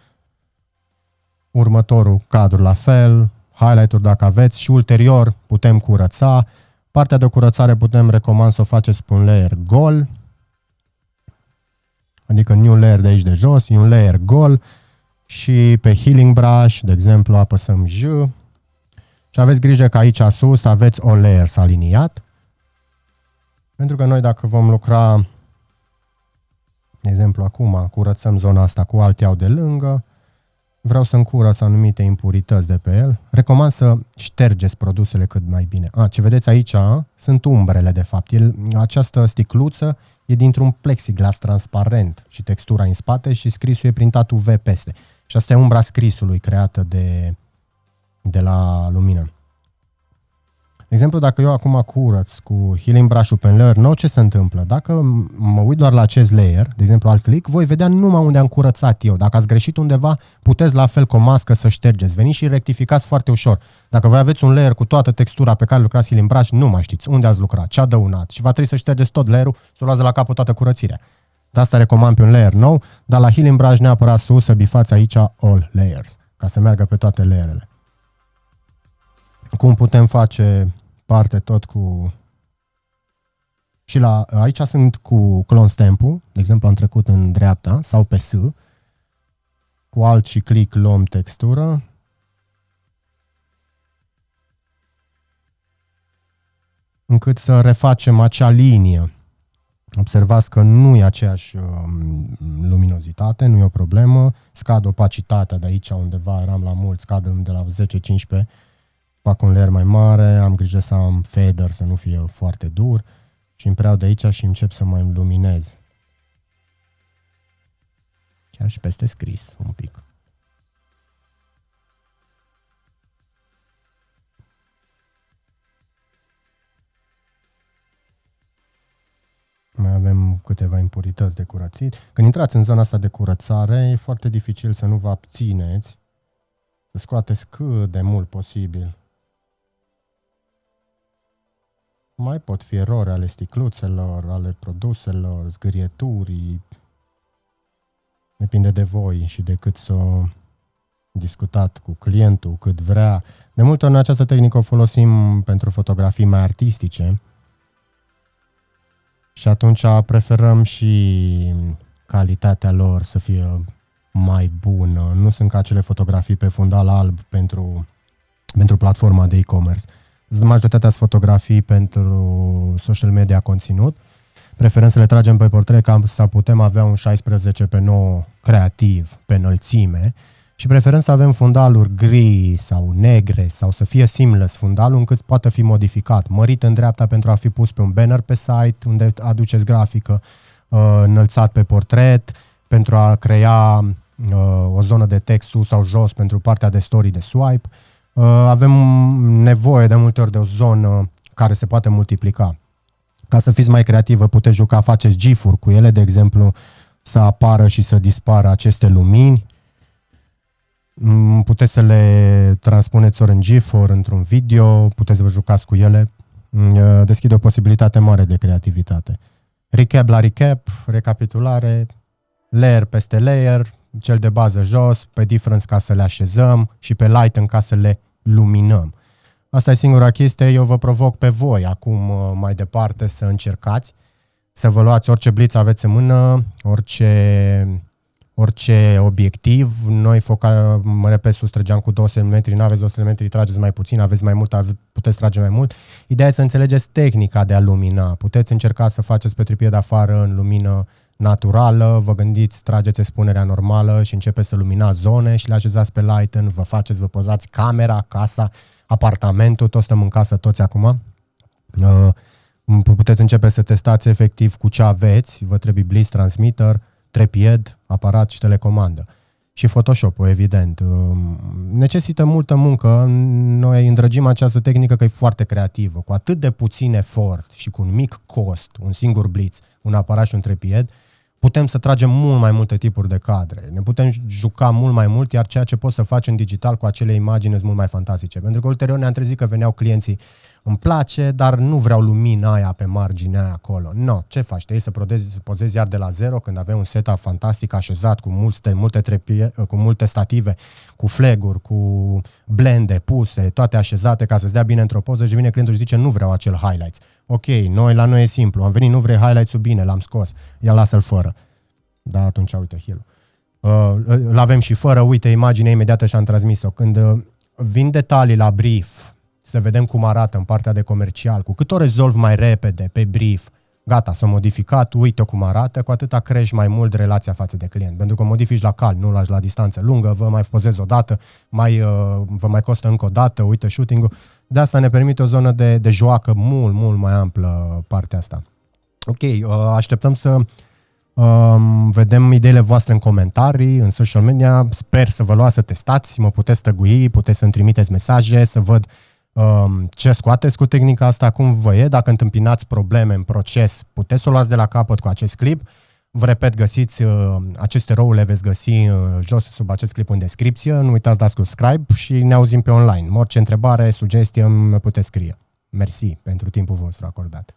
următorul cadru la fel, highlight-uri dacă aveți și ulterior putem curăța. Partea de curățare recomand să o faceți pe un layer gol, adică new layer de aici de jos, un layer gol și pe healing brush, de exemplu, apăsăm J și aveți grijă că aici sus aveți all layers aliniat, pentru că noi dacă vom lucra, de exemplu acum, curățăm zona asta cu alt iau de lângă, vreau să-mi curăț anumite impurități de pe el, recomand să ștergeți produsele cât mai bine. Ce vedeți aici sunt umbrele de fapt. Această sticluță e dintr-un plexiglas transparent și textura în spate și scrisul e printat UV peste. Și asta e umbra scrisului creată de la lumină. De exemplu, dacă eu acum curăț cu healing brush-ul pe layer nou, ce se întâmplă? Dacă mă uit doar la acest layer, de exemplu alt click, voi vedea numai unde am curățat eu. Dacă ați greșit undeva, puteți la fel cu o mască să ștergeți. Veniți și rectificați foarte ușor. Dacă voi aveți un layer cu toată textura pe care lucrați healing brush, nu mai știți unde ați lucrat, ce a dăunat și va trebui să ștergeți tot layer-ul, să o luați de la capăt toată curățirea. De asta recomand pe un layer nou, dar la healing brush neapărat sus să bifați aici all layers, ca să meargă pe toate layerele. Cum putem face parte tot cu... Și aici sunt cu clone stamp-ul, de exemplu am trecut în dreapta sau pe S, cu alt și click luăm textură, încât să refacem acea linie. Observați că nu e aceeași luminozitate, nu e o problemă, scad opacitatea de aici undeva, eram la mult, scad de la 10-15, fac un layer mai mare, am grijă să am fader, să nu fie foarte dur și îmi preiau de aici și încep să mai luminez. Chiar și peste scris un pic. Mai avem câteva impurități de curățit. Când intrați în zona asta de curățare, e foarte dificil să nu vă abțineți, să scoateți cât de mult posibil. Mai pot fi erori ale sticluțelor, ale produselor, zgârieturii. Depinde de voi și de cât s-o discutat cu clientul, cât vrea. De multe ori această tehnică o folosim pentru fotografii mai artistice și atunci preferăm și calitatea lor să fie mai bună. Nu sunt ca acele fotografii pe fundal alb pentru platforma de e-commerce. Majoritatea sunt fotografii pentru social media conținut. Preferăm să le tragem pe portret ca să putem avea un 16:9 creativ pe înălțime și preferăm să avem fundaluri gri sau negre sau să fie seamless fundalul încât poate fi modificat, mărit în dreapta pentru a fi pus pe un banner pe site unde aduceți grafică, înălțat pe portret pentru a crea o zonă de text sus sau jos pentru partea de story de swipe. Avem nevoie de multe ori de o zonă care se poate multiplica. Ca să fiți mai creativă, puteți juca, faceți GIF-uri cu ele, de exemplu, să apară și să dispară aceste lumini. Puteți să le transpuneți ori în GIF, ori într-un video, puteți să vă jucați cu ele. Deschide o posibilitate mare de creativitate. Recap la recap, recapitulare, layer peste layer, cel de bază jos, pe difference ca să le așezăm și pe lighten ca să le luminăm. Asta e singura chestie, eu vă provoc pe voi acum mai departe să încercați, să vă luați orice bliț aveți în mână, orice obiectiv. Noi mă repet, sus trăgeam cu 200 mm, nu aveți 200 mm, trageți mai puțin, aveți mai mult, puteți trage mai mult. Ideea e să înțelegeți tehnica de a lumina. Puteți încerca să faceți pe tripie de afară în lumină naturală, vă gândiți, trageți expunerea normală și începeți să luminați zone și le așezați pe lighten, vă pozați camera, casa, apartamentul, toți stăm în casă toți acum. Puteți începe să testați efectiv cu ce aveți, vă trebuie Bliss, transmitter, trepied, aparat și telecomandă. Și Photoshop-ul, evident. Necesită multă muncă, noi îndrăgim această tehnică că e foarte creativă, cu atât de puțin efort și cu un mic cost, un singur blitz, un aparat și un trepied, putem să tragem mult mai multe tipuri de cadre, ne putem juca mult mai mult, iar ceea ce poți să faci în digital cu acele imagini sunt mult mai fantastice. Pentru că ulterior ne-am trezit că veneau clienții, îmi place, dar nu vreau lumina aia pe marginea aia acolo. No, ce faci? Trebuie să pozezi iar de la zero când avem un setup fantastic așezat cu multe stative, cu flag-uri, cu blende puse, toate așezate ca să-ți dea bine într-o poză și vine clientul și zice nu vreau acel highlights. Ok, la noi e simplu, am venit, nu vrei highlights-ul, bine, l-am scos, ia lasă-l fără. Da, atunci uite Hill. L-avem și fără, uite, imaginea imediată și-am transmis-o. Când vin detalii la brief, să vedem cum arată în partea de comercial, cu cât o rezolv mai repede pe brief, gata, s-a modificat, uite cum arată, cu atâta crești mai mult relația față de client. Pentru că modifici la cal, nu lași la distanță lungă, vă mai pozezi o dată, vă mai costă încă o dată, uite shooting-ul. De asta ne permite o zonă de joacă mult mai amplă partea asta. Ok, așteptăm să vedem ideile voastre în comentarii, în social media. Sper să vă luați să testați, mă puteți tăgui, puteți să-mi trimiteți mesaje, să văd ce scoateți cu tehnica asta, cum vă e. Dacă întâmpinați probleme în proces, puteți să o luați de la capăt cu acest clip. Vă repet, găsiți aceste roule, le veți găsi jos sub acest clip în descripție. Nu uitați dați subscribe și ne auzim pe online. Orice întrebare, sugestie, îmi puteți scrie. Mersi pentru timpul vostru acordat.